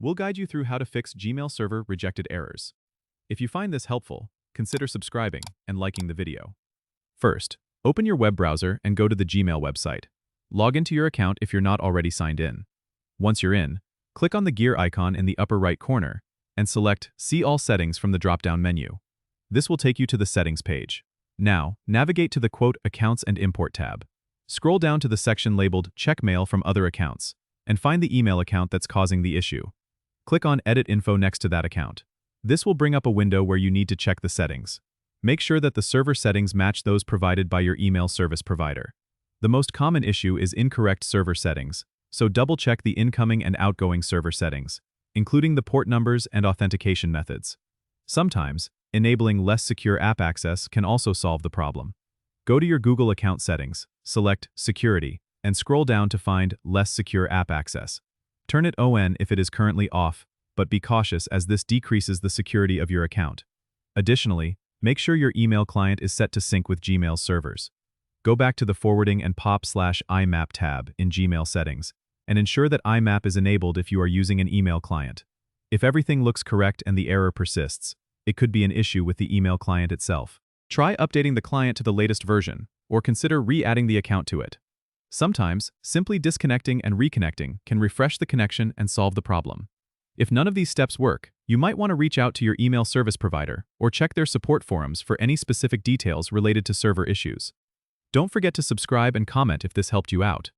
We'll guide you through how to fix Gmail server rejected errors. If you find this helpful, consider subscribing and liking the video. First, open your web browser and go to the Gmail website. Log into your account if you're not already signed in. Once you're in, click on the gear icon in the upper right corner and select See All Settings from the drop-down menu. This will take you to the Settings page. Now, navigate to the Accounts and Import tab. Scroll down to the section labeled Check Mail from Other Accounts and find the email account that's causing the issue. Click on Edit Info next to that account. This will bring up a window where you need to check the settings. Make sure that the server settings match those provided by your email service provider. The most common issue is incorrect server settings, so double-check the incoming and outgoing server settings, including the port numbers and authentication methods. Sometimes, enabling less secure app access can also solve the problem. Go to your Google account settings, select Security, and scroll down to find Less Secure App Access. Turn it on if it is currently off, but be cautious as this decreases the security of your account. Additionally, make sure your email client is set to sync with Gmail's servers. Go back to the Forwarding and POP/IMAP tab in Gmail settings and ensure that IMAP is enabled if you are using an email client. If everything looks correct and the error persists, it could be an issue with the email client itself. Try updating the client to the latest version, or consider re-adding the account to it. Sometimes, simply disconnecting and reconnecting can refresh the connection and solve the problem. If none of these steps work, you might want to reach out to your email service provider or check their support forums for any specific details related to server issues. Don't forget to subscribe and comment if this helped you out.